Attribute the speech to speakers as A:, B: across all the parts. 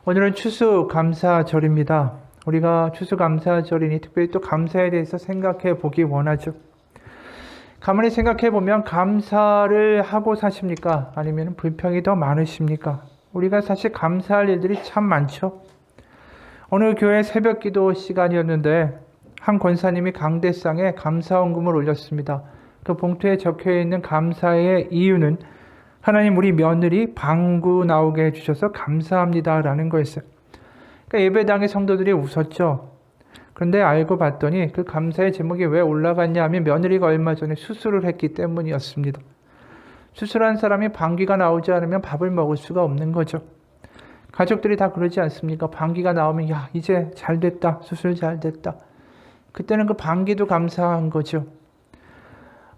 A: 오늘은 추수감사절입니다. 우리가 추수감사절이니 특별히 또 감사에 대해서 생각해 보기 원하죠. 가만히 생각해 보면 감사를 하고 사십니까? 아니면 불평이 더 많으십니까? 우리가 사실 감사할 일들이 참 많죠. 오늘 교회 새벽기도 시간이었는데 한 권사님이 강대상에 감사헌금을 올렸습니다. 그 봉투에 적혀있는 감사의 이유는 하나님 우리 며느리 방구 나오게 해주셔서 감사합니다 라는 거였어요. 그러니까 예배당의 성도들이 웃었죠. 그런데 알고 봤더니 그 감사의 제목이 왜 올라갔냐 하면 며느리가 얼마 전에 수술을 했기 때문이었습니다. 수술한 사람이 방귀가 나오지 않으면 밥을 먹을 수가 없는 거죠. 가족들이 다 그러지 않습니까? 방귀가 나오면 야 이제 잘 됐다, 수술 잘 됐다. 그때는 그 방귀도 감사한 거죠.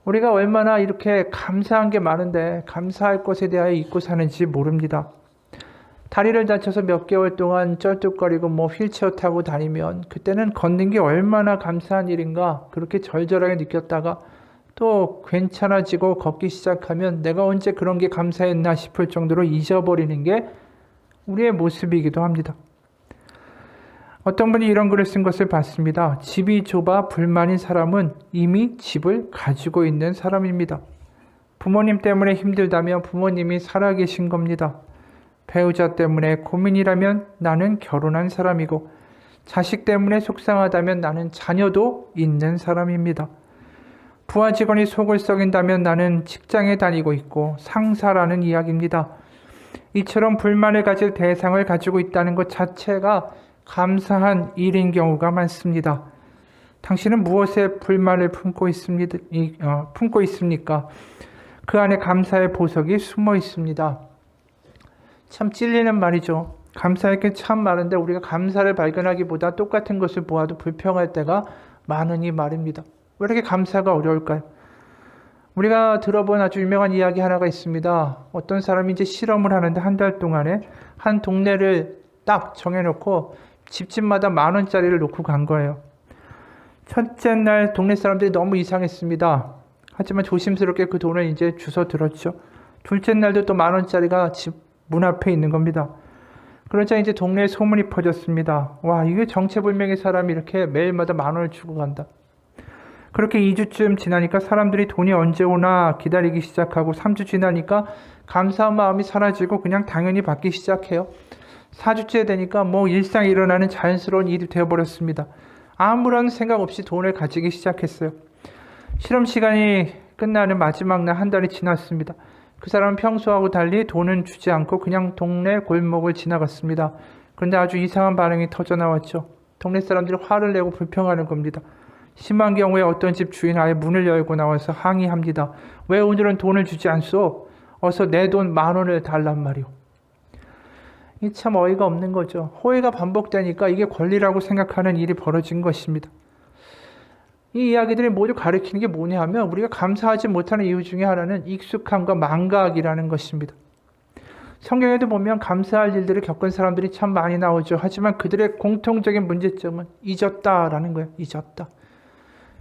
A: 우리가 얼마나 이렇게 감사한 게 많은데 감사할 것에 대하여 잊고 사는지 모릅니다. 다리를 다쳐서 몇 개월 동안 쩔뚝거리고 휠체어 타고 다니면 그때는 걷는 게 얼마나 감사한 일인가 그렇게 절절하게 느꼈다가 또 괜찮아지고 걷기 시작하면 내가 언제 그런 게 감사했나 싶을 정도로 잊어버리는 게 우리의 모습이기도 합니다. 어떤 분이 이런 글을 쓴 것을 봤습니다. 집이 좁아 불만인 사람은 이미 집을 가지고 있는 사람입니다. 부모님 때문에 힘들다면 부모님이 살아계신 겁니다. 배우자 때문에 고민이라면 나는 결혼한 사람이고 자식 때문에 속상하다면 나는 자녀도 있는 사람입니다. 부하 직원이 속을 썩인다면 나는 직장에 다니고 있고 상사라는 이야기입니다. 이처럼 불만을 가질 대상을 가지고 있다는 것 자체가 감사한 일인 경우가 많습니다. 당신은 무엇에 불만을 품고 있습니까? 그 안에 감사의 보석이 숨어 있습니다. 참 찔리는 말이죠. 감사할 게 참 많은데 우리가 감사를 발견하기보다 똑같은 것을 보아도 불평할 때가 많으니 말입니다. 왜 이렇게 감사가 어려울까요? 우리가 들어본 아주 유명한 이야기 하나가 있습니다. 어떤 사람이 이제 실험을 하는데 한 달 동안에 한 동네를 딱 정해놓고 집집마다 10,000원짜리를 놓고 간 거예요. 첫째 날 동네 사람들이 너무 이상했습니다. 하지만 조심스럽게 그 돈을 이제 주워 들었죠. 둘째 날도 또 10,000원짜리가 집 문 앞에 있는 겁니다. 그러자 이제 동네에 소문이 퍼졌습니다. 와, 이게 정체불명의 사람이 이렇게 매일마다 10,000원을 주고 간다. 그렇게 2주쯤 지나니까 사람들이 돈이 언제 오나 기다리기 시작하고 3주 지나니까 감사한 마음이 사라지고 그냥 당연히 받기 시작해요. 4주째 되니까 일상에 일어나는 자연스러운 일이 되어버렸습니다. 아무런 생각 없이 돈을 가지기 시작했어요. 실험 시간이 끝나는 마지막 날 한 달이 지났습니다. 그 사람은 평소하고 달리 돈은 주지 않고 그냥 동네 골목을 지나갔습니다. 그런데 아주 이상한 반응이 터져나왔죠. 동네 사람들이 화를 내고 불평하는 겁니다. 심한 경우에 어떤 집 주인 아예 문을 열고 나와서 항의합니다. 왜 오늘은 돈을 주지 않소? 어서 내 돈 10,000원을 달란 말이오. 이 참 어이가 없는 거죠. 호의가 반복되니까 이게 권리라고 생각하는 일이 벌어진 것입니다. 이 이야기들이 모두 가리키는 게 뭐냐 하면 우리가 감사하지 못하는 이유 중에 하나는 익숙함과 망각이라는 것입니다. 성경에도 보면 감사할 일들을 겪은 사람들이 참 많이 나오죠. 하지만 그들의 공통적인 문제점은 잊었다라는 거예요. 잊었다.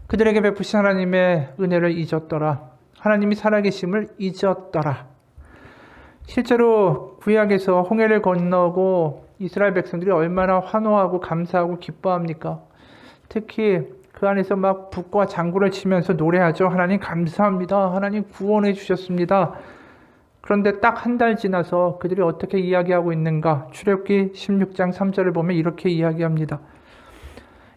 A: 그들에게 베푸신 하나님의 은혜를 잊었더라. 하나님이 살아계심을 잊었더라. 실제로 구약에서 홍해를 건너고 이스라엘 백성들이 얼마나 환호하고 감사하고 기뻐합니까? 특히 그 안에서 막 북과 장구를 치면서 노래하죠. 하나님 감사합니다. 하나님 구원해 주셨습니다. 그런데 딱 한 달 지나서 그들이 어떻게 이야기하고 있는가? 출애굽기 16장 3절을 보면 이렇게 이야기합니다.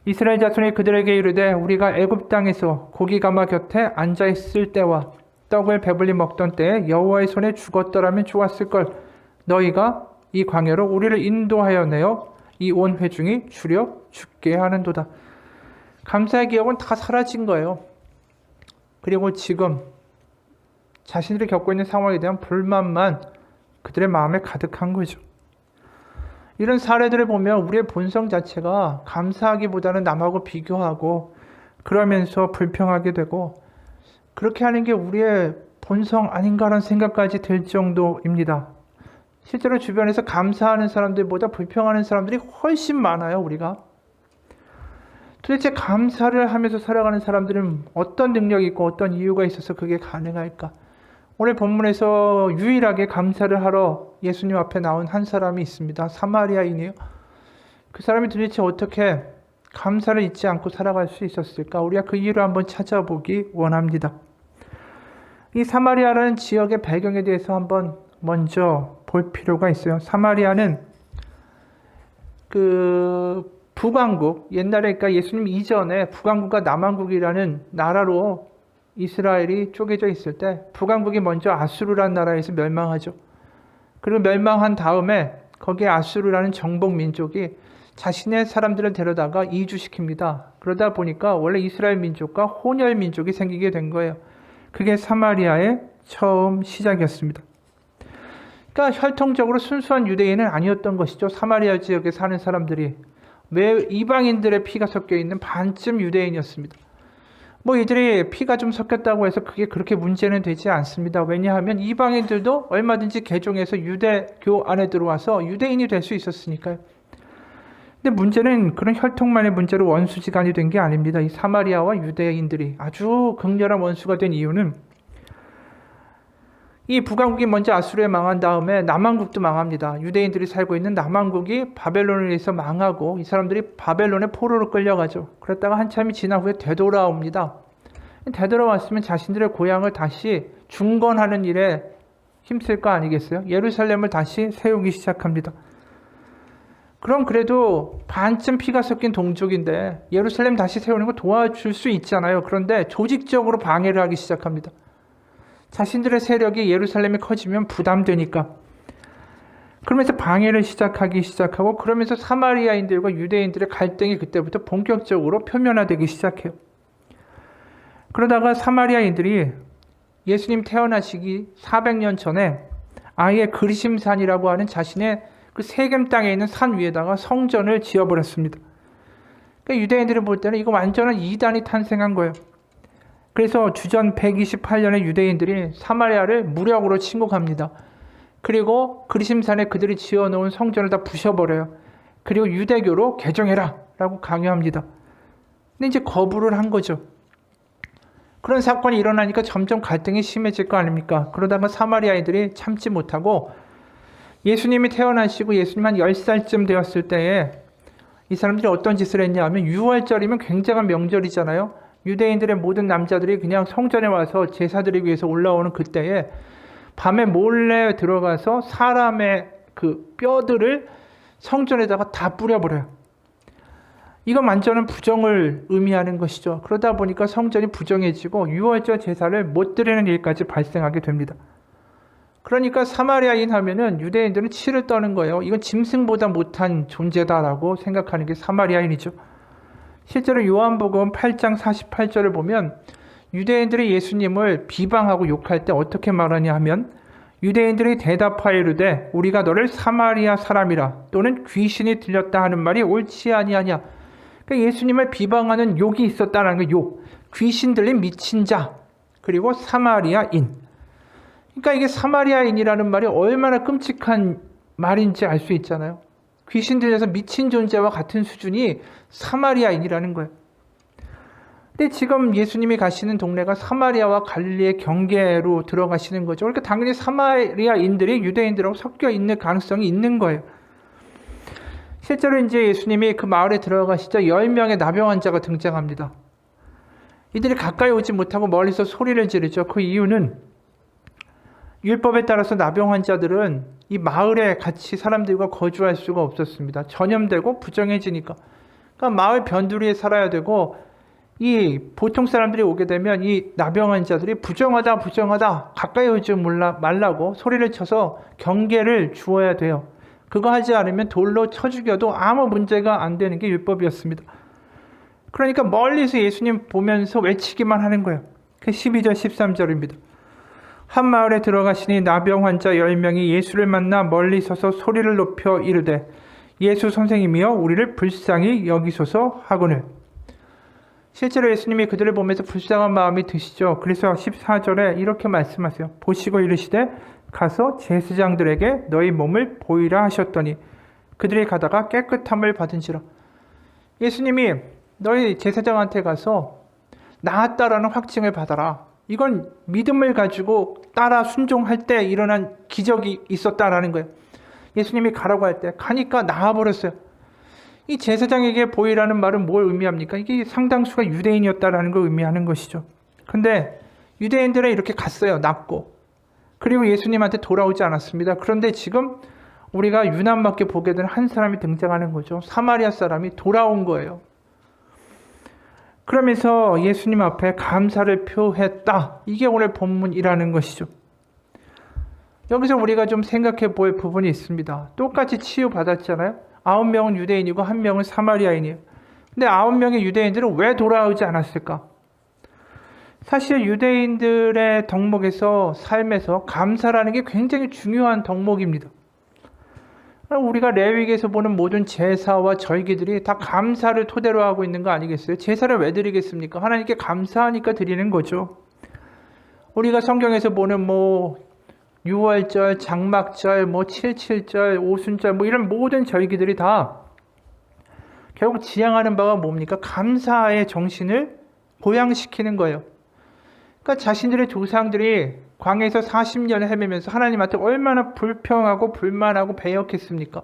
A: 이스라엘 자손이 그들에게 이르되 우리가 애굽 땅에서 고기 가마 곁에 앉아 있을 때와 떡을 배불리 먹던 때에 여호와의 손에 죽었더라면 좋았을걸. 너희가 이 광야로 우리를 인도하여 내어 이 온 회중이 주려 죽게 하는도다. 감사의 기억은 다 사라진 거예요. 그리고 지금 자신들이 겪고 있는 상황에 대한 불만만 그들의 마음에 가득한 거죠. 이런 사례들을 보면 우리의 본성 자체가 감사하기보다는 남하고 비교하고 그러면서 불평하게 되고 그렇게 하는 게 우리의 본성 아닌가라는 생각까지 들 정도입니다. 실제로 주변에서 감사하는 사람들보다 불평하는 사람들이 훨씬 많아요, 우리가. 도대체 감사를 하면서 살아가는 사람들은 어떤 능력이 있고 어떤 이유가 있어서 그게 가능할까? 오늘 본문에서 유일하게 감사를 하러 예수님 앞에 나온 한 사람이 있습니다. 사마리아인이에요. 그 사람이 도대체 어떻게 감사를 잊지 않고 살아갈 수 있었을까? 우리가 그 이유를 한번 찾아보기 원합니다. 이 사마리아라는 지역의 배경에 대해서 한번 먼저 볼 필요가 있어요. 사마리아는 그 북왕국, 옛날에 그러니까 예수님 이전에 북왕국과 남왕국이라는 나라로 이스라엘이 쪼개져 있을 때 북왕국이 먼저 아수르라는 나라에서 멸망하죠. 그리고 멸망한 다음에 거기에 아수르라는 정복 민족이 자신의 사람들을 데려다가 이주시킵니다. 그러다 보니까 원래 이스라엘 민족과 혼혈 민족이 생기게 된 거예요. 그게 사마리아의 처음 시작이었습니다. 그러니까 혈통적으로 순수한 유대인은 아니었던 것이죠. 사마리아 지역에 사는 사람들이. 왜 이방인들의 피가 섞여 있는 반쯤 유대인이었습니다. 뭐 이들이 피가 좀 섞였다고 해서 그게 그렇게 문제는 되지 않습니다. 왜냐하면 이방인들도 얼마든지 개종해서 유대교 안에 들어와서 유대인이 될 수 있었으니까요. 근데 문제는 그런 혈통만의 문제로 원수지간이 된 게 아닙니다. 이 사마리아와 유대인들이 아주 극렬한 원수가 된 이유는 이 북왕국이 먼저 아수르에 망한 다음에 남왕국도 망합니다. 유대인들이 살고 있는 남왕국이 바벨론에 의해서 망하고 이 사람들이 바벨론의 포로로 끌려가죠. 그랬다가 한참이 지난 후에 되돌아옵니다. 되돌아왔으면 자신들의 고향을 다시 중건하는 일에 힘쓸 거 아니겠어요? 예루살렘을 다시 세우기 시작합니다. 그럼 그래도 반쯤 피가 섞인 동족인데 예루살렘 다시 세우는 거 도와줄 수 있잖아요. 그런데 조직적으로 방해를 하기 시작합니다. 자신들의 세력이 예루살렘이 커지면 부담되니까. 그러면서 방해를 시작하고 그러면서 사마리아인들과 유대인들의 갈등이 그때부터 본격적으로 표면화되기 시작해요. 그러다가 사마리아인들이 예수님 태어나시기 400년 전에 아예 그리심산이라고 하는 자신의 그 세겜 땅에 있는 산 위에다가 성전을 지어버렸습니다. 그러니까 유대인들이 볼 때는 이거 완전한 이단이 탄생한 거예요. 그래서 주전 128년에 유대인들이 사마리아를 무력으로 침공합니다. 그리고 그리심산에 그들이 지어놓은 성전을 다 부셔버려요. 그리고 유대교로 개종해라 라고 강요합니다. 근데 이제 거부를 한 거죠. 그런 사건이 일어나니까 점점 갈등이 심해질 거 아닙니까? 그러다가 사마리아인들이 참지 못하고 예수님이 태어나시고 예수님 한 10살쯤 되었을 때에 이 사람들이 어떤 짓을 했냐 하면 6월절이면 굉장한 명절이잖아요. 유대인들의 모든 남자들이 그냥 성전에 와서 제사 드리기 위해서 올라오는 그때에 밤에 몰래 들어가서 사람의 그 뼈들을 성전에다가 다 뿌려버려요. 이건 완전한 부정을 의미하는 것이죠. 그러다 보니까 성전이 부정해지고 6월절 제사를 못 드리는 일까지 발생하게 됩니다. 그러니까 사마리아인 하면은 유대인들은 치를 떠는 거예요. 이건 짐승보다 못한 존재다라고 생각하는 게 사마리아인이죠. 실제로 요한복음 8장 48절을 보면 유대인들이 예수님을 비방하고 욕할 때 어떻게 말하냐 하면 유대인들이 대답하여 이르되 우리가 너를 사마리아 사람이라 또는 귀신이 들렸다 하는 말이 옳지 아니하냐. 그러니까 예수님을 비방하는 욕이 있었다는 거 욕. 귀신 들린 미친 자 그리고 사마리아인. 그러니까 이게 사마리아인이라는 말이 얼마나 끔찍한 말인지 알 수 있잖아요. 귀신 들려서 미친 존재와 같은 수준이 사마리아인이라는 거예요. 근데 지금 예수님이 가시는 동네가 사마리아와 갈릴리의 경계로 들어가시는 거죠. 그러니까 당연히 사마리아인들이 유대인들하고 섞여 있는 가능성이 있는 거예요. 실제로 이제 예수님이 그 마을에 들어가시자 10명의 나병 환자가 등장합니다. 이들이 가까이 오지 못하고 멀리서 소리를 지르죠. 그 이유는 율법에 따라서 나병 환자들은 이 마을에 같이 사람들과 거주할 수가 없었습니다. 전염되고 부정해지니까. 그러니까 마을 변두리에 살아야 되고 이 보통 사람들이 오게 되면 이 나병 환자들이 부정하다 가까이 오지 말라고 소리를 쳐서 경계를 주어야 돼요. 그거 하지 않으면 돌로 쳐 죽여도 아무 문제가 안 되는 게 율법이었습니다. 그러니까 멀리서 예수님 보면서 외치기만 하는 거예요. 그 12절 13절입니다. 한 마을에 들어가시니 나병 환자 10명이 예수를 만나 멀리 서서 소리를 높여 이르되 예수 선생님이여 우리를 불쌍히 여기소서 하거늘. 실제로 예수님이 그들을 보면서 불쌍한 마음이 드시죠. 그래서 14절에 이렇게 말씀하세요. 보시고 이르시되 가서 제사장들에게 너희 몸을 보이라 하셨더니 그들이 가다가 깨끗함을 받은지라. 예수님이 너희 제사장한테 가서 나았다라는 확증을 받아라. 이건 믿음을 가지고 따라 순종할 때 일어난 기적이 있었다라는 거예요. 예수님이 가라고 할 때 가니까 나와버렸어요. 이 제사장에게 보이라는 말은 뭘 의미합니까? 이게 상당수가 유대인이었다라는 걸 의미하는 것이죠. 근데 유대인들은 이렇게 갔어요. 낫고. 그리고 예수님한테 돌아오지 않았습니다. 그런데 지금 우리가 유난맞게 보게 된 한 사람이 등장하는 거죠. 사마리아 사람이 돌아온 거예요. 그러면서 예수님 앞에 감사를 표했다. 이게 오늘 본문이라는 것이죠. 여기서 우리가 좀 생각해 볼 부분이 있습니다. 똑같이 치유받았잖아요. 9명은 유대인이고 1명은 사마리아인이에요. 근데 9명의 유대인들은 왜 돌아오지 않았을까? 사실 유대인들의 덕목에서 삶에서 감사라는 게 굉장히 중요한 덕목입니다. 우리가 레위기에서 보는 모든 제사와 절기들이 다 감사를 토대로 하고 있는 거 아니겠어요? 제사를 왜 드리겠습니까? 하나님께 감사하니까 드리는 거죠. 우리가 성경에서 보는 유월절, 장막절, 77절, 오순절 이런 모든 절기들이 다 결국 지향하는 바가 뭡니까? 감사의 정신을 보양시키는 거예요. 그러니까 자신들의 조상들이 광야에서 40년을 헤매면서 하나님한테 얼마나 불평하고 불만하고 배역했습니까?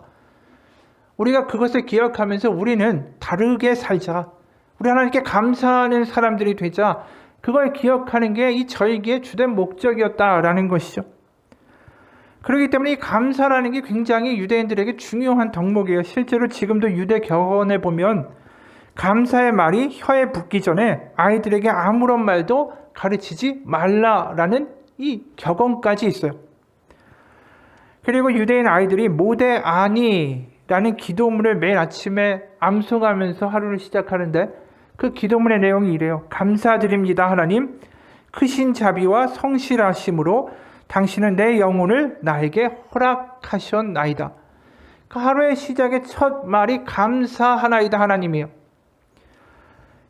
A: 우리가 그것을 기억하면서 우리는 다르게 살자. 우리 하나님께 감사하는 사람들이 되자. 그걸 기억하는 게 이 절기의 주된 목적이었다라는 것이죠. 그렇기 때문에 이 감사라는 게 굉장히 유대인들에게 중요한 덕목이에요. 실제로 지금도 유대 격언에 보면 감사의 말이 혀에 붙기 전에 아이들에게 아무런 말도 가르치지 말라라는 이 격언까지 있어요. 그리고 유대인 아이들이 모대 아니라는 기도문을 매일 아침에 암송하면서 하루를 시작하는데 그 기도문의 내용이 이래요. 감사드립니다 하나님, 크신 자비와 성실하심으로 당신은 내 영혼을 나에게 허락하셨나이다. 그 하루의 시작의 첫 말이 감사하나이다 하나님이에요.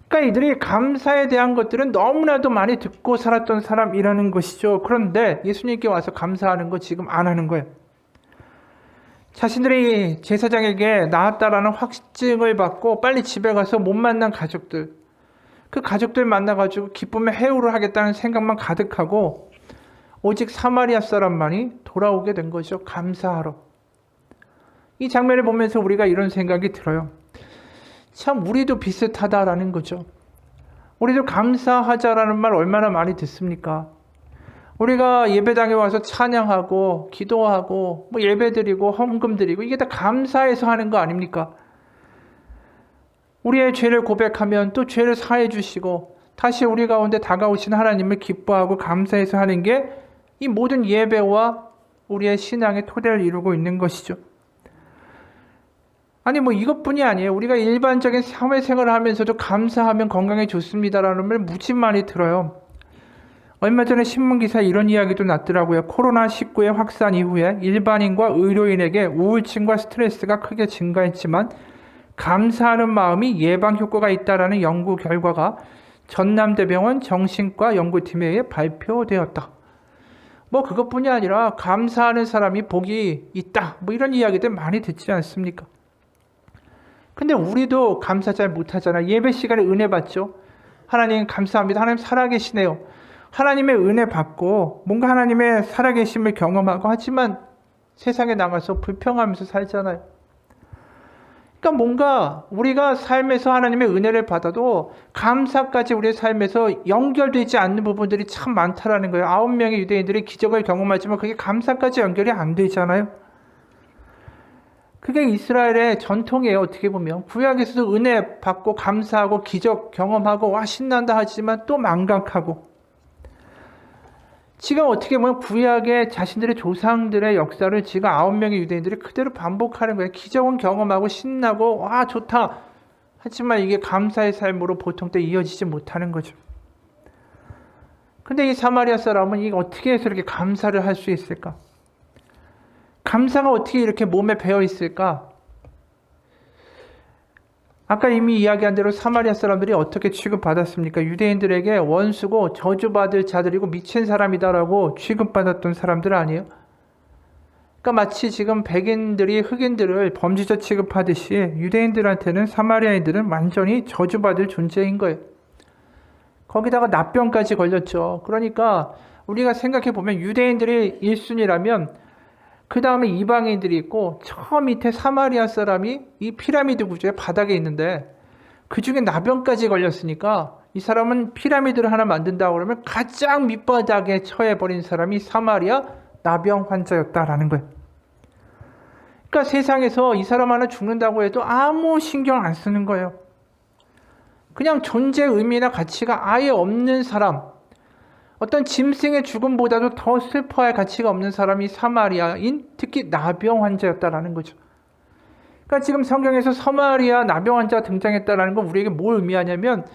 A: 그러니까 이들이 감사에 대한 것들은 너무나도 많이 듣고 살았던 사람이라는 것이죠. 그런데 예수님께 와서 감사하는 거 지금 안 하는 거예요. 자신들이 제사장에게 나았다라는 확증을 받고 빨리 집에 가서 못 만난 가족들, 그 가족들 만나가지고 기쁨의 해우를 하겠다는 생각만 가득하고 오직 사마리아 사람만이 돌아오게 된 거죠. 감사하러. 이 장면을 보면서 우리가 이런 생각이 들어요. 참 우리도 비슷하다라는 거죠. 우리도 감사하자라는 말 얼마나 많이 듣습니까? 우리가 예배당에 와서 찬양하고 기도하고 예배드리고 헌금 드리고 이게 다 감사해서 하는 거 아닙니까? 우리의 죄를 고백하면 또 죄를 사해 주시고 다시 우리 가운데 다가오신 하나님을 기뻐하고 감사해서 하는 게 이 모든 예배와 우리의 신앙의 토대를 이루고 있는 것이죠. 아니 이것뿐이 아니에요. 우리가 일반적인 사회생활을 하면서도 감사하면 건강에 좋습니다라는 말 무지 많이 들어요. 얼마 전에 신문기사에 이런 이야기도 났더라고요. 코로나19의 확산 이후에 일반인과 의료인에게 우울증과 스트레스가 크게 증가했지만 감사하는 마음이 예방 효과가 있다라는 연구 결과가 전남대병원 정신과 연구팀에 의해 발표되었다. 그것뿐이 아니라 감사하는 사람이 복이 있다. 이런 이야기들 많이 듣지 않습니까? 근데 우리도 감사 잘 못하잖아. 예배 시간에 은혜 받죠. 하나님 감사합니다. 하나님 살아계시네요. 하나님의 은혜 받고 뭔가 하나님의 살아계심을 경험하고 하지만 세상에 나가서 불평하면서 살잖아요. 그러니까 뭔가 우리가 삶에서 하나님의 은혜를 받아도 감사까지 우리의 삶에서 연결되지 않는 부분들이 참 많다라는 거예요. 9명의 유대인들이 기적을 경험하지만 그게 감사까지 연결이 안 되잖아요. 그게 이스라엘의 전통이에요. 어떻게 보면 구약에서도 은혜 받고 감사하고 기적 경험하고 와 신난다 하지만 또 망각하고 지금 어떻게 보면 구약의 자신들의 조상들의 역사를 지금 9명의 유대인들이 그대로 반복하는 거예요. 기적은 경험하고 신나고 와 좋다 하지만 이게 감사의 삶으로 보통 때 이어지지 못하는 거죠. 근데 이 사마리아 사람은 이게 어떻게 해서 이렇게 감사를 할 수 있을까? 감사가 어떻게 이렇게 몸에 배어 있을까? 아까 이미 이야기한 대로 사마리아 사람들이 어떻게 취급받았습니까? 유대인들에게 원수고 저주받을 자들이고 미친 사람이다라고 취급받았던 사람들 아니에요? 그러니까 마치 지금 백인들이 흑인들을 범죄자 취급하듯이 유대인들한테는 사마리아인들은 완전히 저주받을 존재인 거예요. 거기다가 납병까지 걸렸죠. 그러니까 우리가 생각해 보면 유대인들이 1순위라면 그 다음에 이방인들이 있고 저 밑에 사마리아 사람이 이 피라미드 구조의 바닥에 있는데 그 중에 나병까지 걸렸으니까 이 사람은 피라미드를 하나 만든다고 그러면 가장 밑바닥에 처해버린 사람이 사마리아 나병 환자였다라는 거예요. 그러니까 세상에서 이 사람 하나 죽는다고 해도 아무 신경 안 쓰는 거예요. 그냥 존재 의미나 가치가 아예 없는 사람, 어떤 짐승의 죽음보다도 더 슬퍼할 가치가 없는 사람이 사마리아인, 특히 나병 환자였다라는 거죠. 그러니까 지금 성경에서 사마리아 나병 환자가 등장했다라는 건 우리에게 뭘 의미하냐면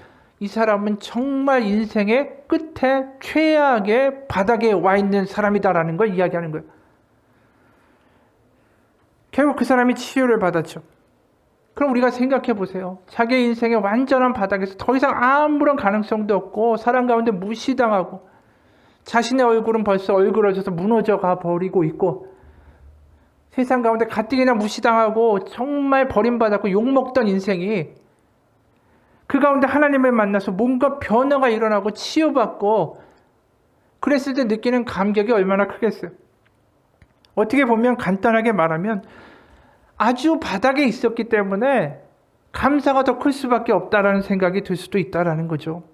A: 이 사람은 정말 인생의 끝에 최악의 바닥에 와 있는 사람이다라는 걸 이야기하는 거예요. 결국 그 사람이 치유를 받았죠. 그럼 우리가 생각해 보세요. 자기 인생의 완전한 바닥에서 더 이상 아무런 가능성도 없고 사람 가운데 무시당하고 자신의 얼굴은 벌써 얼그러져서 무너져가 버리고 있고 세상 가운데 가뜩이나 무시당하고 정말 버림받았고 욕먹던 인생이 그 가운데 하나님을 만나서 뭔가 변화가 일어나고 치유받고 그랬을 때 느끼는 감격이 얼마나 크겠어요. 어떻게 보면 간단하게 말하면 아주 바닥에 있었기 때문에 감사가 더 클 수밖에 없다라는 생각이 들 수도 있다라는 거죠.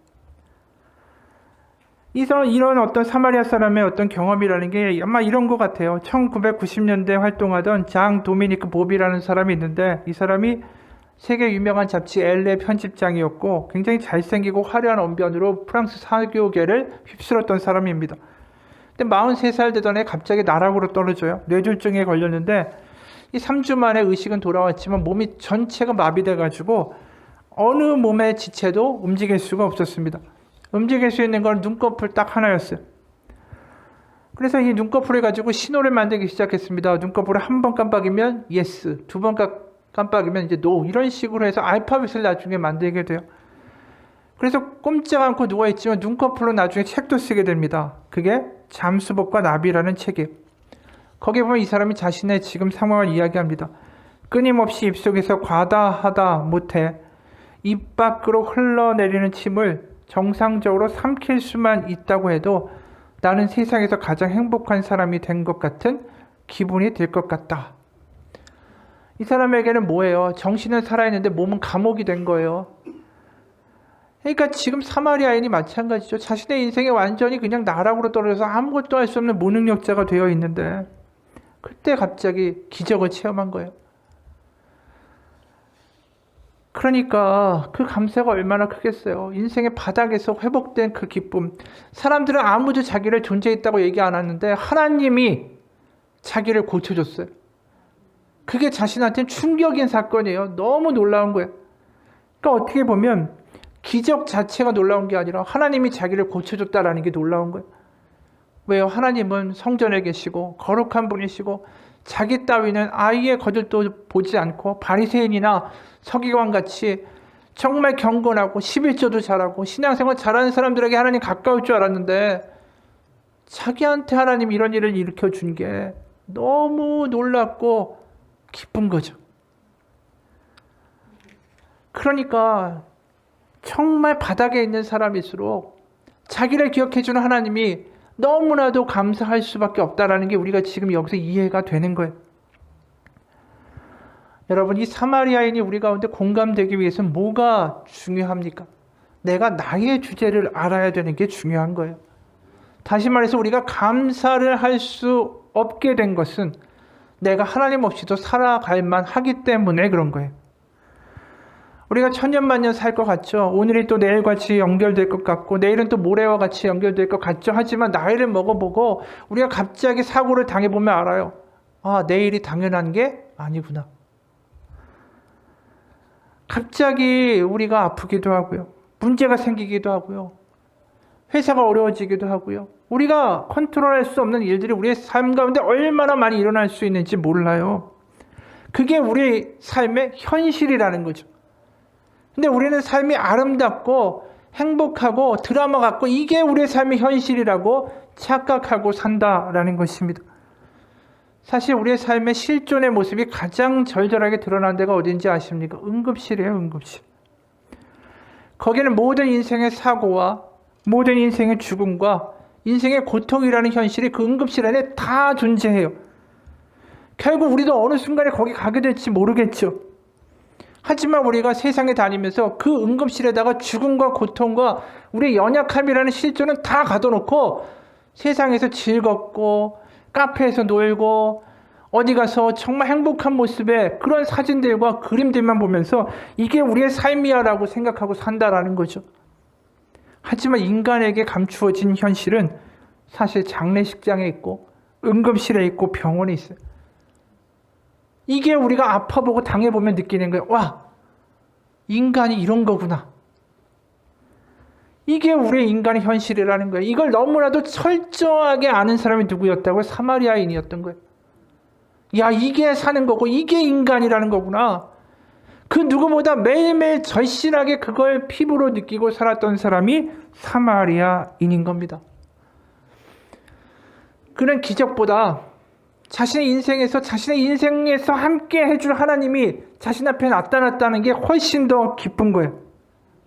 A: 이런 어떤 사마리아 사람의 어떤 경험이라는 게 아마 이런 것 같아요. 1990년대 활동하던 장 도미니크 보비라는 사람이 있는데 이 사람이 세계 유명한 잡지 엘레 편집장이었고 굉장히 잘생기고 화려한 언변으로 프랑스 사교계를 휩쓸었던 사람입니다. 근데 43살 되던 해 갑자기 나락으로 떨어져요. 뇌졸중에 걸렸는데 이 3주 만에 의식은 돌아왔지만 몸이 전체가 마비돼가지고 어느 몸의 지체도 움직일 수가 없었습니다. 움직일 수 있는 건 눈꺼풀 딱 하나였어요. 그래서 이 눈꺼풀을 가지고 신호를 만들기 시작했습니다. 눈꺼풀을 한 번 깜빡이면 yes, 두 번 깜빡이면 이제 no, 이런 식으로 해서 알파벳을 나중에 만들게 돼요. 그래서 꼼짝 않고 누워있지만 눈꺼풀로 나중에 책도 쓰게 됩니다. 그게 잠수복과 나비라는 책이에요. 거기에 보면 이 사람이 자신의 지금 상황을 이야기합니다. 끊임없이 입속에서 과다하다 못해 입 밖으로 흘러내리는 침을 정상적으로 삼킬 수만 있다고 해도 나는 세상에서 가장 행복한 사람이 된 것 같은 기분이 들 것 같다. 이 사람에게는 뭐예요? 정신은 살아있는데 몸은 감옥이 된 거예요. 그러니까 지금 사마리아인이 마찬가지죠. 자신의 인생에 완전히 그냥 나락으로 떨어져서 아무것도 할 수 없는 무능력자가 되어 있는데 그때 갑자기 기적을 체험한 거예요. 그러니까 그 감사가 얼마나 크겠어요. 인생의 바닥에서 회복된 그 기쁨. 사람들은 아무도 자기를 존재했다고 얘기 안 하는데 하나님이 자기를 고쳐줬어요. 그게 자신한테는 충격인 사건이에요. 너무 놀라운 거예요. 그러니까 어떻게 보면 기적 자체가 놀라운 게 아니라 하나님이 자기를 고쳐줬다라는 게 놀라운 거예요. 왜요? 하나님은 성전에 계시고 거룩한 분이시고 자기 따위는 아예 거들떠 보지 않고 바리새인이나 서기관같이 정말 경건하고 11조도 잘하고 신앙생활 잘하는 사람들에게 하나님 가까울 줄 알았는데 자기한테 하나님 이런 일을 일으켜준 게 너무 놀랍고 기쁜 거죠. 그러니까 정말 바닥에 있는 사람일수록 자기를 기억해주는 하나님이 너무나도 감사할 수밖에 없다라는 게 우리가 지금 여기서 이해가 되는 거예요. 여러분, 이 사마리아인이 우리 가운데 공감되기 위해서는 뭐가 중요합니까? 내가 나의 주제를 알아야 되는 게 중요한 거예요. 다시 말해서 우리가 감사를 할 수 없게 된 것은 내가 하나님 없이도 살아갈 만하기 때문에 그런 거예요. 우리가 천년만년 살 것 같죠. 오늘이 또 내일같이 연결될 것 같고 내일은 또 모레와 같이 연결될 것 같죠. 하지만 나이를 먹어보고 우리가 갑자기 사고를 당해보면 알아요. 아, 내일이 당연한 게 아니구나. 갑자기 우리가 아프기도 하고요. 문제가 생기기도 하고요. 회사가 어려워지기도 하고요. 우리가 컨트롤할 수 없는 일들이 우리의 삶 가운데 얼마나 많이 일어날 수 있는지 몰라요. 그게 우리의 삶의 현실이라는 거죠. 근데 우리는 삶이 아름답고 행복하고 드라마 같고 이게 우리의 삶의 현실이라고 착각하고 산다라는 것입니다. 사실 우리의 삶의 실존의 모습이 가장 절절하게 드러난 데가 어딘지 아십니까? 응급실이에요, 응급실. 거기는 모든 인생의 사고와 모든 인생의 죽음과 인생의 고통이라는 현실이 그 응급실 안에 다 존재해요. 결국 우리도 어느 순간에 거기 가게 될지 모르겠죠. 하지만 우리가 세상에 다니면서 그 응급실에다가 죽음과 고통과 우리의 연약함이라는 실존은 다 가둬놓고 세상에서 즐겁고 카페에서 놀고 어디 가서 정말 행복한 모습의 그런 사진들과 그림들만 보면서 이게 우리의 삶이야라고 생각하고 산다라는 거죠. 하지만 인간에게 감추어진 현실은 사실 장례식장에 있고 응급실에 있고 병원에 있어요. 이게 우리가 아파보고 당해보면 느끼는 거예요. 와, 인간이 이런 거구나. 이게 우리의 인간의 현실이라는 거예요. 이걸 너무나도 철저하게 아는 사람이 누구였다고요? 사마리아인이었던 거예요. 야, 이게 사는 거고 이게 인간이라는 거구나. 그 누구보다 매일매일 절실하게 그걸 피부로 느끼고 살았던 사람이 사마리아인인 겁니다. 그런 기적보다 자신의 인생에서 함께 해줄 하나님이 자신 앞에 나타났다는 게 훨씬 더 기쁜 거예요.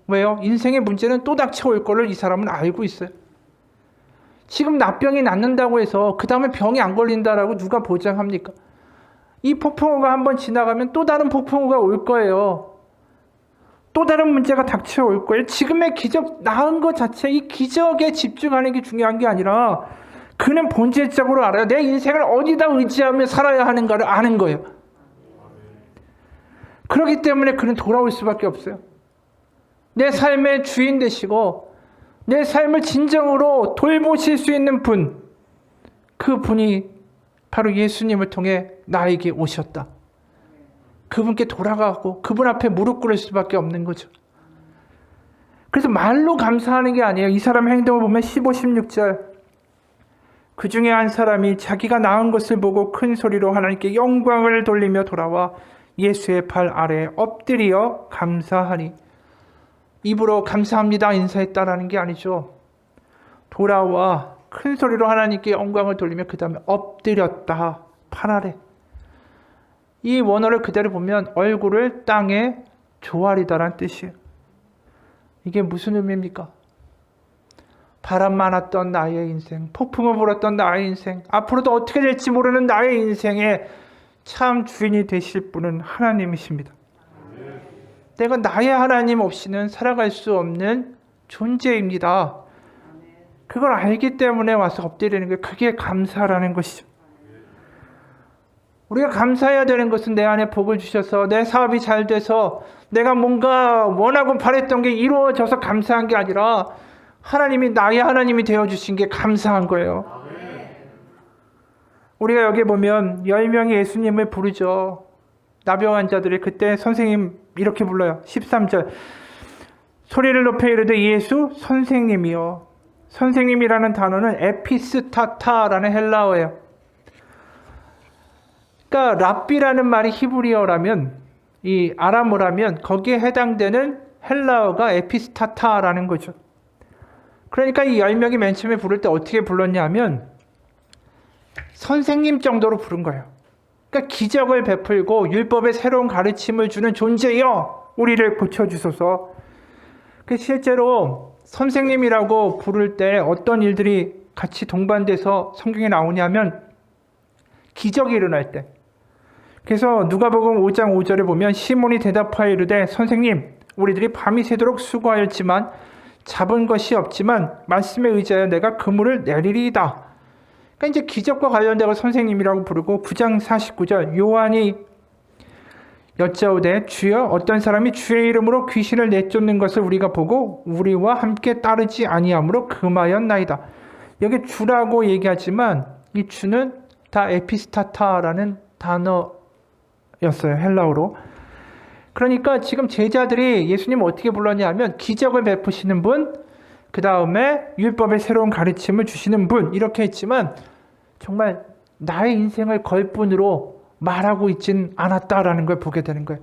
A: 왜요? 인생의 문제는 또 닥쳐올 거를 이 사람은 알고 있어요. 지금 나병이 낫는다고 해서 그 다음에 병이 안 걸린다라고 누가 보장합니까? 이 폭풍우가 한번 지나가면 또 다른 폭풍우가 올 거예요. 또 다른 문제가 닥쳐올 거예요. 지금의 기적, 나은 것 자체, 이 기적에 집중하는 게 중요한 게 아니라 그는 본질적으로 알아요. 내 인생을 어디다 의지하며 살아야 하는가를 아는 거예요. 그렇기 때문에 그는 돌아올 수밖에 없어요. 내 삶의 주인 되시고 내 삶을 진정으로 돌보실 수 있는 분, 그 분이 바로 예수님을 통해 나에게 오셨다. 그분께 돌아가고 그분 앞에 무릎 꿇을 수밖에 없는 거죠. 그래서 말로 감사하는 게 아니에요. 이 사람의 행동을 보면 15, 16절 그 중에 한 사람이 자기가 낳은 것을 보고 큰 소리로 하나님께 영광을 돌리며 돌아와 예수의 발 아래에 엎드려 감사하니, 입으로 감사합니다 인사했다라는 게 아니죠. 돌아와 큰 소리로 하나님께 영광을 돌리며 그 다음에 엎드렸다. 팔 아래. 이 원어를 그대로 보면 얼굴을 땅에 조아리다라는 뜻이에요. 이게 무슨 의미입니까? 바람 많았던 나의 인생, 폭풍을 불었던 나의 인생, 앞으로도 어떻게 될지 모르는 나의 인생에 참 주인이 되실 분은 하나님이십니다. 내가 나의 하나님 없이는 살아갈 수 없는 존재입니다. 그걸 알기 때문에 와서 엎드리는 거예요. 그게 감사라는 것이죠. 우리가 감사해야 되는 것은 내 안에 복을 주셔서 내 사업이 잘 돼서 내가 뭔가 원하고 바랬던 게 이루어져서 감사한 게 아니라 하나님이 나의 하나님이 되어주신 게 감사한 거예요. 우리가 여기 보면 10명이 예수님을 부르죠. 나병 환자들이. 그때 선생님 이렇게 불러요. 13절 소리를 높여 이르되 예수 선생님이요. 선생님이라는 단어는 에피스타타라는 헬라어예요. 그러니까 랍비라는 말이 히브리어라면, 이 아람어라면 거기에 해당되는 헬라어가 에피스타타라는 거죠. 그러니까 이 10명이 맨 처음에 부를 때 어떻게 불렀냐면 선생님 정도로 부른 거예요. 그러니까 기적을 베풀고 율법의 새로운 가르침을 주는 존재여 우리를 고쳐주소서. 실제로 선생님이라고 부를 때 어떤 일들이 같이 동반돼서 성경에 나오냐면 기적이 일어날 때. 그래서 누가복음 5장 5절에 보면 시몬이 대답하여 이르되 선생님 우리들이 밤이 새도록 수고하였지만 잡은 것이 없지만 말씀에 의지하여 내가 그물을 내리리이다. 그러니까 이제 기적과 관련되고 선생님이라고 부르고 9장 49절 요한이 여짜오되 주여 어떤 사람이 주의 이름으로 귀신을 내쫓는 것을 우리가 보고 우리와 함께 따르지 아니하므로 금하였나이다. 여기 주라고 얘기하지만 이 주는 다 에피스타타라는 단어였어요. 헬라어로. 그러니까 지금 제자들이 예수님 어떻게 불렀냐 하면 기적을 베푸시는 분, 그 다음에 율법의 새로운 가르침을 주시는 분, 이렇게 했지만 정말 나의 인생을 걸 뿐으로 말하고 있진 않았다라는 걸 보게 되는 거예요.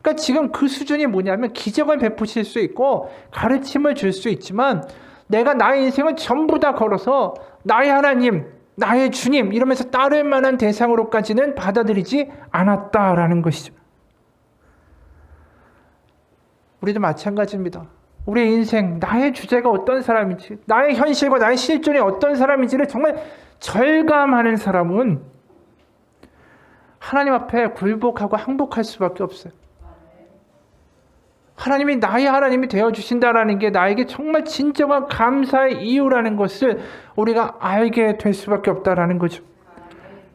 A: 그러니까 지금 그 수준이 뭐냐면 기적을 베푸실 수 있고 가르침을 줄 수 있지만 내가 나의 인생을 전부 다 걸어서 나의 하나님, 나의 주님 이러면서 따를 만한 대상으로까지는 받아들이지 않았다라는 것이죠. 우리도 마찬가지입니다. 우리의 인생, 나의 주제가 어떤 사람인지, 나의 현실과 나의 실존이 어떤 사람인지를 정말 절감하는 사람은 하나님 앞에 굴복하고 항복할 수밖에 없어요. 하나님이 나의 하나님이 되어주신다라는 게 나에게 정말 진정한 감사의 이유라는 것을 우리가 알게 될 수밖에 없다라는 거죠.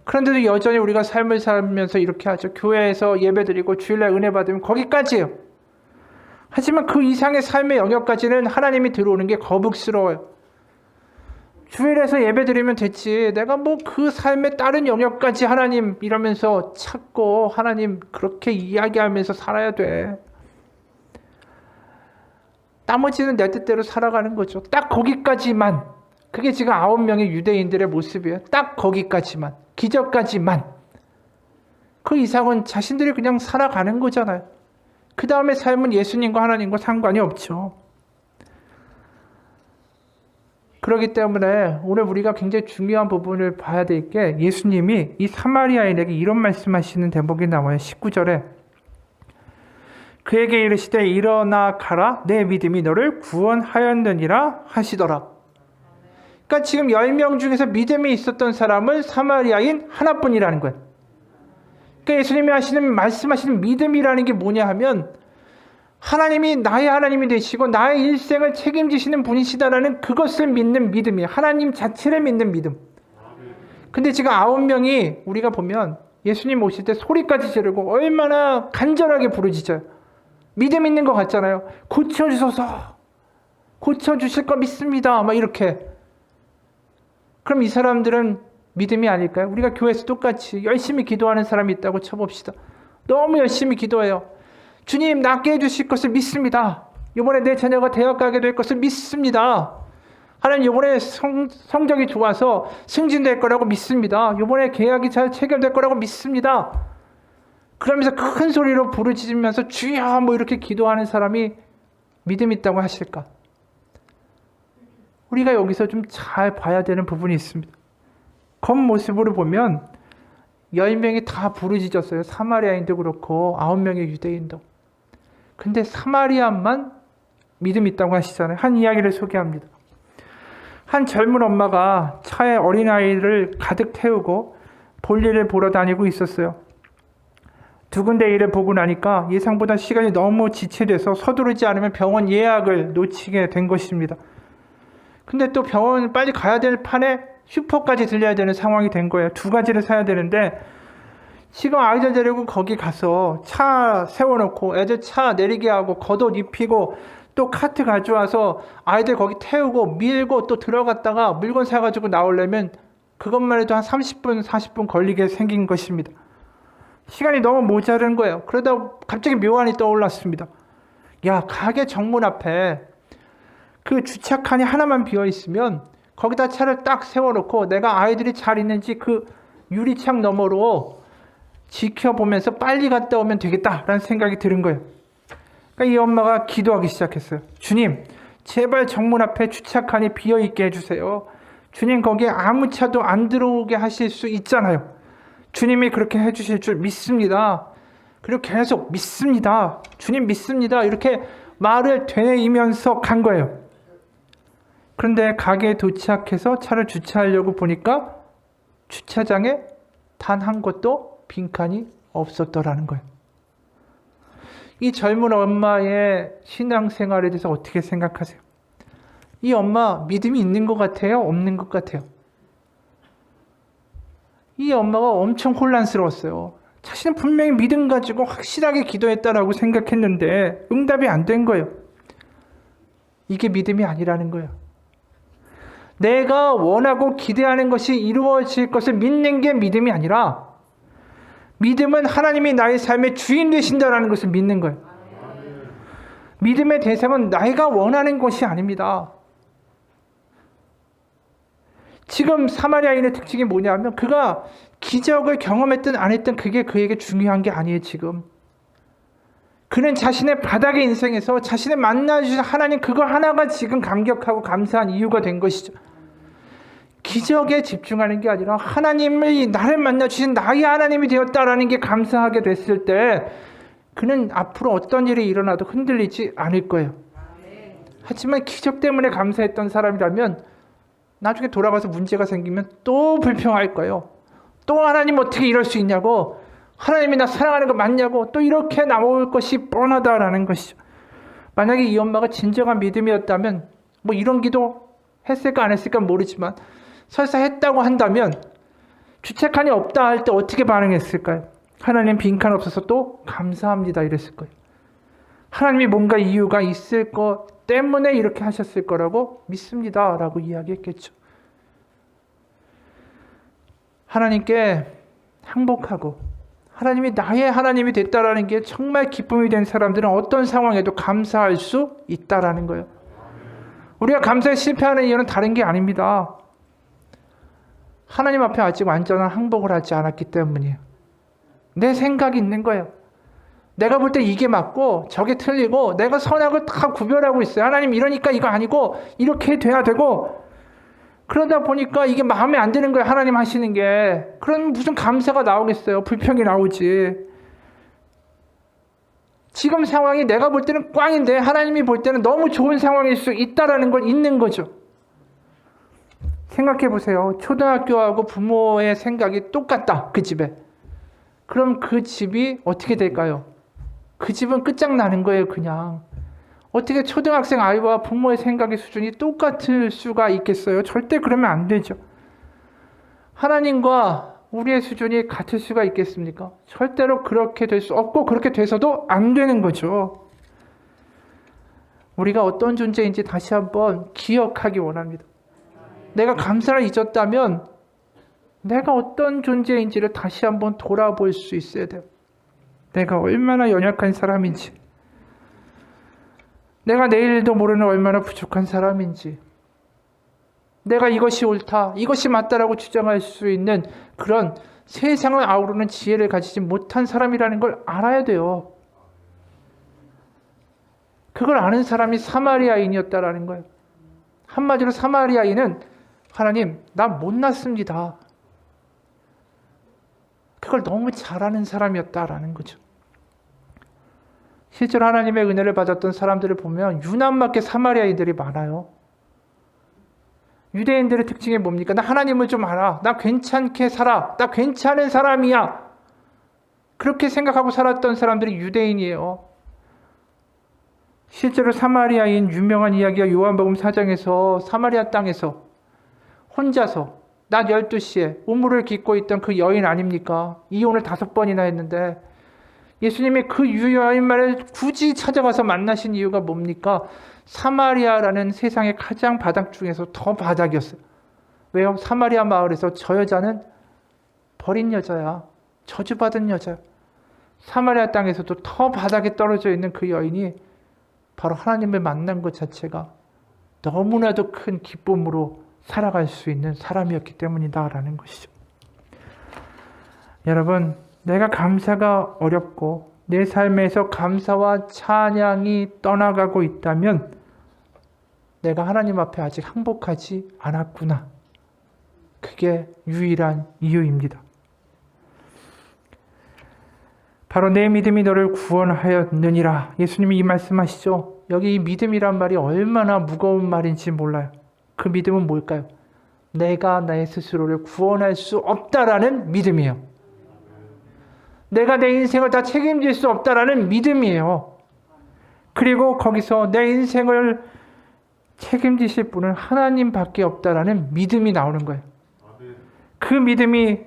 A: 그런데도 여전히 우리가 삶을 살면서 이렇게 하죠. 교회에서 예배드리고 주일날 은혜 받으면 거기까지예요. 하지만 그 이상의 삶의 영역까지는 하나님이 들어오는 게 거북스러워요. 주일에서 예배드리면 됐지. 내가 뭐 그 삶의 다른 영역까지 하나님 이러면서 찾고 하나님 그렇게 이야기하면서 살아야 돼. 나머지는 내 뜻대로 살아가는 거죠. 딱 거기까지만. 그게 지금 9명의 유대인들의 모습이에요. 딱 거기까지만. 기적까지만. 그 이상은 자신들이 그냥 살아가는 거잖아요. 그 다음에 삶은 예수님과 하나님과 상관이 없죠. 그렇기 때문에 오늘 우리가 굉장히 중요한 부분을 봐야 될 게 예수님이 이 사마리아인에게 이런 말씀하시는 대목이 나와요. 19절에 그에게 이르시되 일어나 가라 내 믿음이 너를 구원하였느니라 하시더라. 그러니까 지금 10명 중에서 믿음이 있었던 사람은 사마리아인 하나뿐이라는 거예요. 그러니까 예수님이 말씀하시는 믿음이라는 게 뭐냐 하면 하나님이 나의 하나님이 되시고 나의 일생을 책임지시는 분이시다라는 그것을 믿는 믿음이에요. 하나님 자체를 믿는 믿음. 근데 지금 9명이 우리가 보면 예수님 오실 때 소리까지 지르고 얼마나 간절하게 부르짖어요. 믿음 있는 것 같잖아요. 고쳐주소서. 고쳐주실 거 믿습니다. 막 이렇게. 그럼 이 사람들은 믿음이 아닐까요? 우리가 교회에서 똑같이 열심히 기도하는 사람이 있다고 쳐봅시다. 너무 열심히 기도해요. 주님 낫게 해주실 것을 믿습니다. 이번에 내 자녀가 대학 가게 될 것을 믿습니다. 하나님 이번에 성적이 좋아서 승진될 거라고 믿습니다. 이번에 계약이 잘 체결될 거라고 믿습니다. 그러면서 큰 소리로 부르짖으면서 주여 뭐 이렇게 기도하는 사람이 믿음 있다고 하실까? 우리가 여기서 좀 잘 봐야 되는 부분이 있습니다. 겉모습으로 보면 10명이 다 부르짖었어요. 사마리아인도 그렇고 9명의 유대인도. 근데 사마리아만 믿음 있다고 하시잖아요. 한 이야기를 소개합니다. 한 젊은 엄마가 차에 어린아이를 가득 태우고 볼일을 보러 다니고 있었어요. 두 군데 일을 보고 나니까 예상보다 시간이 너무 지체돼서 서두르지 않으면 병원 예약을 놓치게 된 것입니다. 근데 또 병원 빨리 가야 될 판에 슈퍼까지 들려야 되는 상황이 된 거예요. 두 가지를 사야 되는데 지금 아이들 데리고 거기 가서 차 세워놓고 애들 차 내리게 하고 겉옷 입히고 또 카트 가져와서 아이들 거기 태우고 밀고 또 들어갔다가 물건 사가지고 나오려면 그것만 해도 한 30분 40분 걸리게 생긴 것입니다. 시간이 너무 모자른 거예요. 그러다 갑자기 묘안이 떠올랐습니다. 야, 가게 정문 앞에 그 주차칸이 하나만 비어 있으면 거기다 차를 딱 세워놓고 내가 아이들이 잘 있는지 그 유리창 너머로 지켜보면서 빨리 갔다 오면 되겠다라는 생각이 드는 거예요. 그러니까 이 엄마가 기도하기 시작했어요. 주님, 제발 정문 앞에 주차칸이 비어있게 해주세요. 주님, 거기에 아무 차도 안 들어오게 하실 수 있잖아요. 주님이 그렇게 해주실 줄 믿습니다. 그리고 계속 믿습니다. 주님 믿습니다. 이렇게 말을 되뇌이면서 간 거예요. 그런데 가게에 도착해서 차를 주차하려고 보니까 주차장에 단 한 곳도 빈칸이 없었더라는 거예요. 이 젊은 엄마의 신앙생활에 대해서 어떻게 생각하세요? 이 엄마 믿음이 있는 것 같아요? 없는 것 같아요? 이 엄마가 엄청 혼란스러웠어요. 자신은 분명히 믿음 가지고 확실하게 기도했다라고 생각했는데 응답이 안 된 거예요. 이게 믿음이 아니라는 거예요. 내가 원하고 기대하는 것이 이루어질 것을 믿는 게 믿음이 아니라 믿음은 하나님이 나의 삶의 주인 되신다라는 것을 믿는 거예요. 믿음의 대상은 내가 원하는 것이 아닙니다. 지금 사마리아인의 특징이 뭐냐면 그가 기적을 경험했든 안 했든 그게 그에게 중요한 게 아니에요. 지금 그는 자신의 바닥의 인생에서 자신을 만나주신 하나님 그거 하나가 지금 감격하고 감사한 이유가 된 것이죠. 기적에 집중하는 게 아니라 하나님이 나를 만나주신 나의 하나님이 되었다라는 게 감사하게 됐을 때 그는 앞으로 어떤 일이 일어나도 흔들리지 않을 거예요. 하지만 기적 때문에 감사했던 사람이라면 나중에 돌아가서 문제가 생기면 또 불평할 거예요. 또 하나님 어떻게 이럴 수 있냐고, 하나님이 나 사랑하는 거 맞냐고, 또 이렇게 나올 것이 뻔하다라는 것이죠. 만약에 이 엄마가 진정한 믿음이었다면 뭐 이런 기도 했을까 안 했을까 모르지만 설사 했다고 한다면 주책한이 없다 할 때 어떻게 반응했을까요? 하나님 빈칸 없어서 또 감사합니다 이랬을 거예요. 하나님이 뭔가 이유가 있을 것 때문에 이렇게 하셨을 거라고 믿습니다 라고 이야기했겠죠. 하나님께 항복하고 하나님이 나의 하나님이 됐다라는 게 정말 기쁨이 된 사람들은 어떤 상황에도 감사할 수 있다라는 거예요. 우리가 감사에 실패하는 이유는 다른 게 아닙니다. 하나님 앞에 아직 완전한 항복을 하지 않았기 때문이에요. 내 생각이 있는 거예요. 내가 볼 때 이게 맞고 저게 틀리고 내가 선악을 다 구별하고 있어요. 하나님 이러니까 이거 아니고 이렇게 돼야 되고, 그러다 보니까 이게 마음에 안 드는 거예요. 하나님 하시는 게. 그럼 무슨 감사가 나오겠어요. 불평이 나오지. 지금 상황이 내가 볼 때는 꽝인데 하나님이 볼 때는 너무 좋은 상황일 수 있다라는 건 있는 거죠. 생각해 보세요. 초등학교하고 부모의 생각이 똑같다. 그 집에. 그럼 그 집이 어떻게 될까요? 그 집은 끝장나는 거예요. 그냥. 어떻게 초등학생 아이와 부모의 생각의 수준이 똑같을 수가 있겠어요? 절대 그러면 안 되죠. 하나님과 우리의 수준이 같을 수가 있겠습니까? 절대로 그렇게 될 수 없고 그렇게 돼서도 안 되는 거죠. 우리가 어떤 존재인지 다시 한번 기억하기 원합니다. 내가 감사를 잊었다면 내가 어떤 존재인지를 다시 한번 돌아볼 수 있어야 돼요. 내가 얼마나 연약한 사람인지, 내가 내일도 모르는 얼마나 부족한 사람인지, 내가 이것이 옳다, 이것이 맞다라고 주장할 수 있는 그런 세상을 아우르는 지혜를 가지지 못한 사람이라는 걸 알아야 돼요. 그걸 아는 사람이 사마리아인이었다라는 거예요. 한마디로 사마리아인은 하나님, 나 못났습니다. 그걸 너무 잘하는 사람이었다라는 거죠. 실제로 하나님의 은혜를 받았던 사람들을 보면 유난맞게 사마리아인들이 많아요. 유대인들의 특징이 뭡니까? 나 하나님을 좀 알아. 나 괜찮게 살아. 나 괜찮은 사람이야. 그렇게 생각하고 살았던 사람들이 유대인이에요. 실제로 사마리아인 유명한 이야기가 요한복음 4장에서 사마리아 땅에서 혼자서 낮 12시에 우물을 깃고 있던 그 여인 아닙니까? 이혼을 5번이나 했는데 예수님이 그 여인만을 굳이 찾아가서 만나신 이유가 뭡니까? 사마리아라는 세상의 가장 바닥 중에서 더 바닥이었어요. 왜요? 사마리아 마을에서 저 여자는 버린 여자야. 저주받은 여자야. 사마리아 땅에서도 더 바닥에 떨어져 있는 그 여인이 바로 하나님을 만난 것 자체가 너무나도 큰 기쁨으로 살아갈 수 있는 사람이었기 때문이다라는 것이죠. 여러분, 내가 감사가 어렵고 내 삶에서 감사와 찬양이 떠나가고 있다면 내가 하나님 앞에 아직 항복하지 않았구나. 그게 유일한 이유입니다. 바로 내 믿음이 너를 구원하였느니라. 예수님이 이 말씀하시죠. 여기 이 믿음이란 말이 얼마나 무거운 말인지 몰라요. 그 믿음은 뭘까요? 내가 내 스스로를 구원할 수 없다라는 믿음이에요. 내가 내 인생을 다 책임질 수 없다라는 믿음이에요. 그리고 거기서 내 인생을 책임지실 분은 하나님밖에 없다라는 믿음이 나오는 거예요. 그 믿음이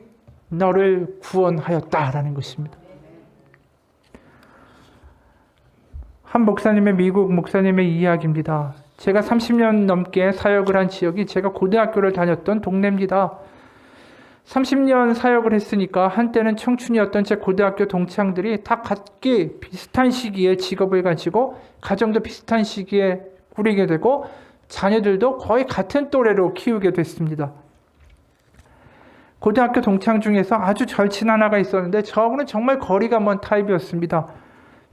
A: 너를 구원하였다라는 것입니다. 한 목사님의, 미국 목사님의 이야기입니다. 제가 30년 넘게 사역을 한 지역이 제가 고등학교를 다녔던 동네입니다. 30년 사역을 했으니까 한때는 청춘이었던 제 고등학교 동창들이 다 같이 비슷한 시기에 직업을 가지고 가정도 비슷한 시기에 꾸리게 되고 자녀들도 거의 같은 또래로 키우게 됐습니다. 고등학교 동창 중에서 아주 절친 하나가 있었는데 저하고는 정말 거리가 먼 타입이었습니다.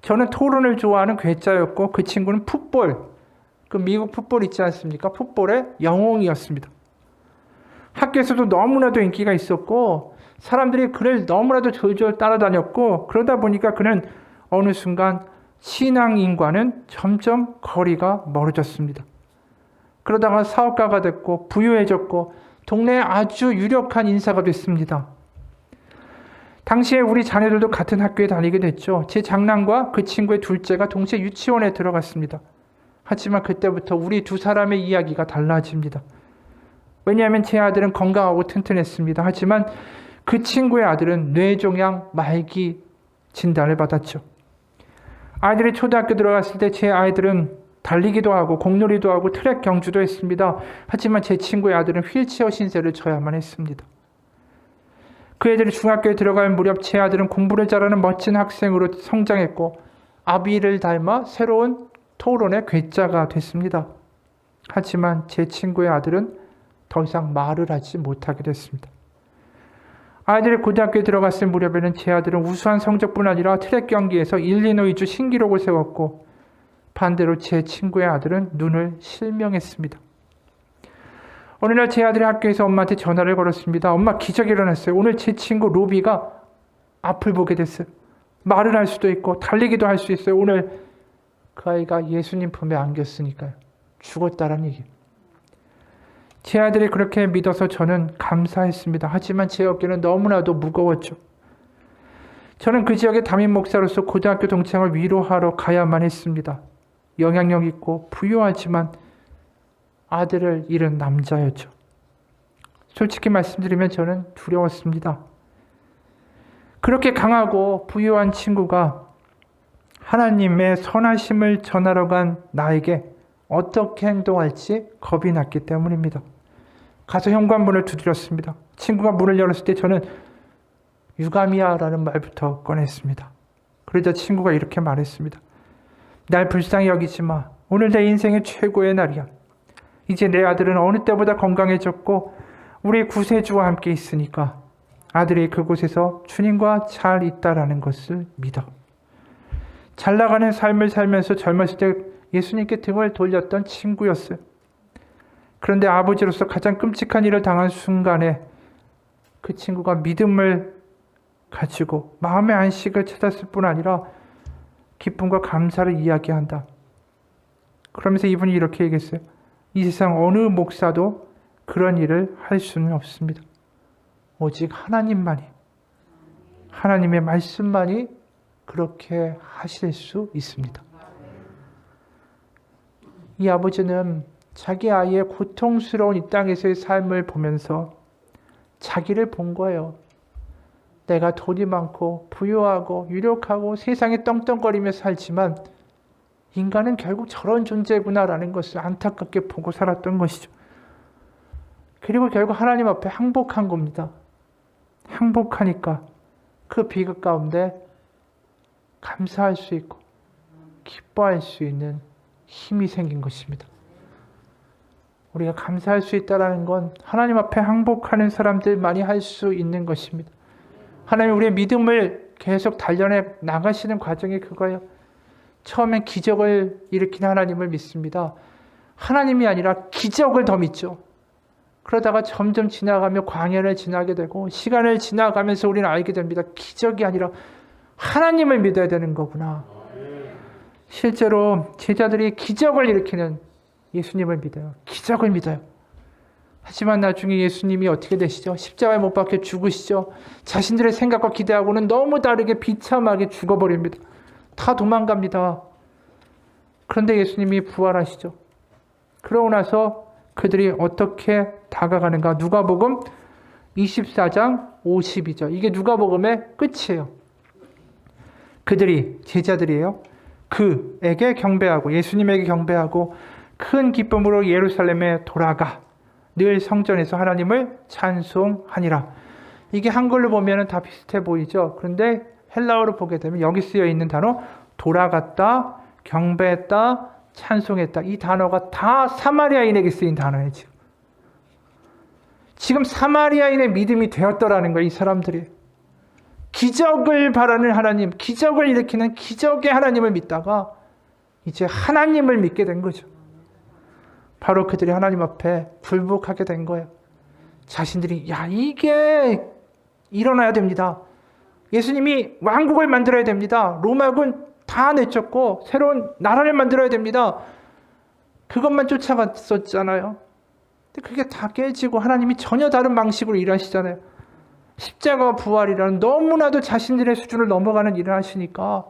A: 저는 토론을 좋아하는 괴짜였고 그 친구는 풋볼, 그 미국 풋볼 있지 않습니까? 풋볼의 영웅이었습니다. 학교에서도 너무나도 인기가 있었고 사람들이 그를 너무나도 졸졸 따라다녔고 그러다 보니까 그는 어느 순간 신앙인과는 점점 거리가 멀어졌습니다. 그러다가 사업가가 됐고 부유해졌고 동네에 아주 유력한 인사가 됐습니다. 당시에 우리 자녀들도 같은 학교에 다니게 됐죠. 제 장남과 그 친구의 둘째가 동시에 유치원에 들어갔습니다. 하지만 그때부터 우리 두 사람의 이야기가 달라집니다. 왜냐하면 제 아들은 건강하고 튼튼했습니다. 하지만 그 친구의 아들은 뇌종양 말기 진단을 받았죠. 아이들이 초등학교 들어갔을 때 제 아이들은 달리기도 하고 공놀이도 하고 트랙 경주도 했습니다. 하지만 제 친구의 아들은 휠체어 신세를 져야만 했습니다. 그 애들이 중학교에 들어갈 무렵 제 아들은 공부를 잘하는 멋진 학생으로 성장했고 아비를 닮아 새로운 토론의 괴짜가 됐습니다. 하지만 제 친구의 아들은 더 이상 말을 하지 못하게 됐습니다. 아이들이 고등학교에 들어갔을 무렵에는 제 아들은 우수한 성적뿐 아니라 트랙 경기에서 일리노이주 신기록을 세웠고 반대로 제 친구의 아들은 눈을 실명했습니다. 어느 날 제 아들이 학교에서 엄마한테 전화를 걸었습니다. 엄마, 기적이 일어났어요. 오늘 제 친구 로비가 앞을 보게 됐어요. 말을 할 수도 있고 달리기도 할 수 있어요. 오늘 그 아이가 예수님 품에 안겼으니까요. 죽었다라는 얘기예요. 제 아들이 그렇게 믿어서 저는 감사했습니다. 하지만 제 어깨는 너무나도 무거웠죠. 저는 그 지역의 담임 목사로서 고등학교 동창을 위로하러 가야만 했습니다. 영향력 있고 부유하지만 아들을 잃은 남자였죠. 솔직히 말씀드리면 저는 두려웠습니다. 그렇게 강하고 부유한 친구가 하나님의 선하심을 전하러 간 나에게 어떻게 행동할지 겁이 났기 때문입니다. 가서 현관문을 두드렸습니다. 친구가 문을 열었을 때 저는 유감이야 라는 말부터 꺼냈습니다. 그러자 친구가 이렇게 말했습니다. 날 불쌍히 여기지 마. 오늘 내 인생의 최고의 날이야. 이제 내 아들은 어느 때보다 건강해졌고 우리 구세주와 함께 있으니까 아들이 그곳에서 주님과 잘 있다라는 것을 믿어. 잘 나가는 삶을 살면서 젊었을 때 예수님께 등을 돌렸던 친구였어요. 그런데 아버지로서 가장 끔찍한 일을 당한 순간에 그 친구가 믿음을 가지고 마음의 안식을 찾았을 뿐 아니라 기쁨과 감사를 이야기한다. 그러면서 이분이 이렇게 얘기했어요. 이 세상 어느 목사도 그런 일을 할 수는 없습니다. 오직 하나님만이, 하나님의 말씀만이 그렇게 하실 수 있습니다. 이 아버지는 자기 아이의 고통스러운 이 땅에서의 삶을 보면서 자기를 본 거예요. 내가 돈이 많고 부유하고 유력하고 세상에 떵떵거리며 살지만 인간은 결국 저런 존재구나라는 것을 안타깝게 보고 살았던 것이죠. 그리고 결국 하나님 앞에 항복한 겁니다. 항복하니까 그 비극 가운데 감사할 수 있고 기뻐할 수 있는 힘이 생긴 것입니다. 우리가 감사할 수 있다는 건 하나님 앞에 항복하는 사람들만이 할 수 있는 것입니다. 하나님 우리의 믿음을 계속 단련해 나가시는 과정이 그거예요. 처음엔 기적을 일으키는 하나님을 믿습니다. 하나님이 아니라 기적을 더 믿죠. 그러다가 점점 지나가며 광야를 지나게 되고 시간을 지나가면서 우리는 알게 됩니다. 기적이 아니라 하나님을 믿어야 되는 거구나. 실제로 제자들이 기적을 일으키는 예수님을 믿어요. 기적을 믿어요. 하지만 나중에 예수님이 어떻게 되시죠? 십자가에 못 박혀 죽으시죠. 자신들의 생각과 기대하고는 너무 다르게 비참하게 죽어버립니다. 다 도망갑니다. 그런데 예수님이 부활하시죠. 그러고 나서 그들이 어떻게 다가가는가? 누가복음 24장 50이죠. 이게 누가복음의 끝이에요. 그들이 제자들이에요. 그에게 경배하고 예수님에게 경배하고 큰 기쁨으로 예루살렘에 돌아가 늘 성전에서 하나님을 찬송하니라. 이게 한글로 보면 다 비슷해 보이죠. 그런데 헬라어로 보게 되면 여기 쓰여 있는 단어 돌아갔다, 경배했다, 찬송했다. 이 단어가 다 사마리아인에게 쓰인 단어예요. 지금 사마리아인의 믿음이 되었더라는 거예요. 이 사람들이. 기적을 바라는 하나님, 기적을 일으키는 기적의 하나님을 믿다가 이제 하나님을 믿게 된 거죠. 바로 그들이 하나님 앞에 굴복하게 된 거예요. 자신들이 이게 일어나야 됩니다. 예수님이 왕국을 만들어야 됩니다. 로마군 다 내쫓고 새로운 나라를 만들어야 됩니다. 그것만 쫓아갔었잖아요. 근데 그게 다 깨지고 하나님이 전혀 다른 방식으로 일하시잖아요. 십자가 부활이라는 너무나도 자신들의 수준을 넘어가는 일을 하시니까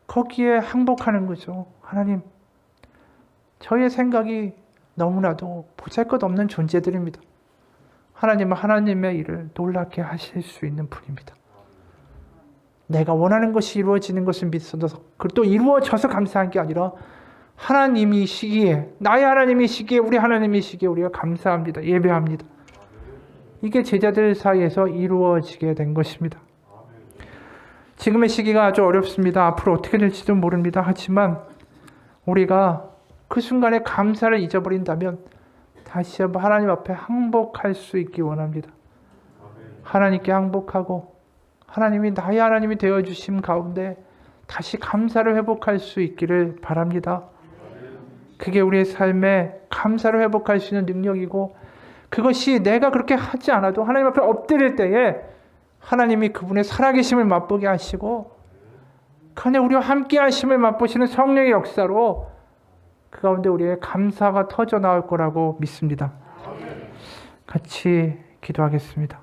A: 거기에 항복하는 거죠. 하나님, 저의 생각이 너무나도 보잘것없는 존재들입니다. 하나님은 하나님의 일을 놀랍게 하실 수 있는 분입니다. 내가 원하는 것이 이루어지는 것을 믿어서 그리고 또 이루어져서 감사한 게 아니라 하나님이시기에, 나의 하나님이시기에, 우리 하나님이시기에 우리가 감사합니다. 예배합니다. 이게 제자들 사이에서 이루어지게 된 것입니다. 지금의 시기가 아주 어렵습니다. 앞으로 어떻게 될지도 모릅니다. 하지만 우리가 그 순간에 감사를 잊어버린다면 다시 한번 하나님 앞에 항복할 수 있기 원합니다. 하나님께 항복하고 하나님이 나의 하나님이 되어주심 가운데 다시 감사를 회복할 수 있기를 바랍니다. 그게 우리의 삶에 감사를 회복할 수 있는 능력이고, 그것이 내가 그렇게 하지 않아도 하나님 앞에 엎드릴 때에 하나님이 그분의 살아계심을 맛보게 하시고 그 안에 우리와 함께 하심을 맛보시는 성령의 역사로 그 가운데 우리의 감사가 터져 나올 거라고 믿습니다. 같이 기도하겠습니다.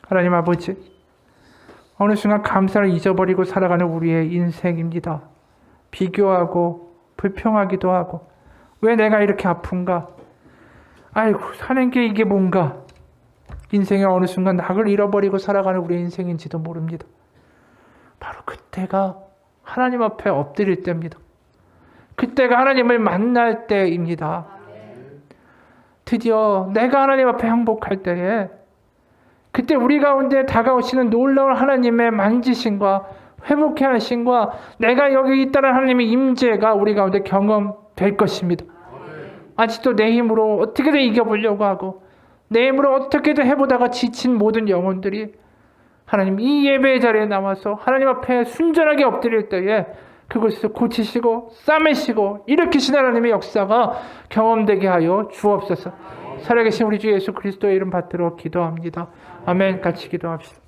A: 하나님 아버지, 어느 순간 감사를 잊어버리고 살아가는 우리의 인생입니다. 비교하고 불평하기도 하고, 왜 내가 이렇게 아픈가? 아이고, 사는 게 이게 뭔가? 인생의 어느 순간 낙을 잃어버리고 살아가는 우리의 인생인지도 모릅니다. 바로 그때가 하나님 앞에 엎드릴 때입니다. 그때가 하나님을 만날 때입니다. 드디어 내가 하나님 앞에 항복할 때에 그때 우리 가운데 다가오시는 놀라운 하나님의 만지심과 회복해 하심과 내가 여기 있다는 하나님의 임재가 우리 가운데 경험될 것입니다. 아직도 내 힘으로 어떻게든 이겨보려고 하고 내 힘으로 어떻게든 해보다가 지친 모든 영혼들이 하나님 이 예배의 자리에 나와서 하나님 앞에 순전하게 엎드릴 때에 그곳에서 고치시고 싸매시고 일으키신 하나님의 역사가 경험되게 하여 주옵소서. 살아계신 우리 주 예수 그리스도의 이름 받들어 기도합니다. 아멘. 같이 기도합시다.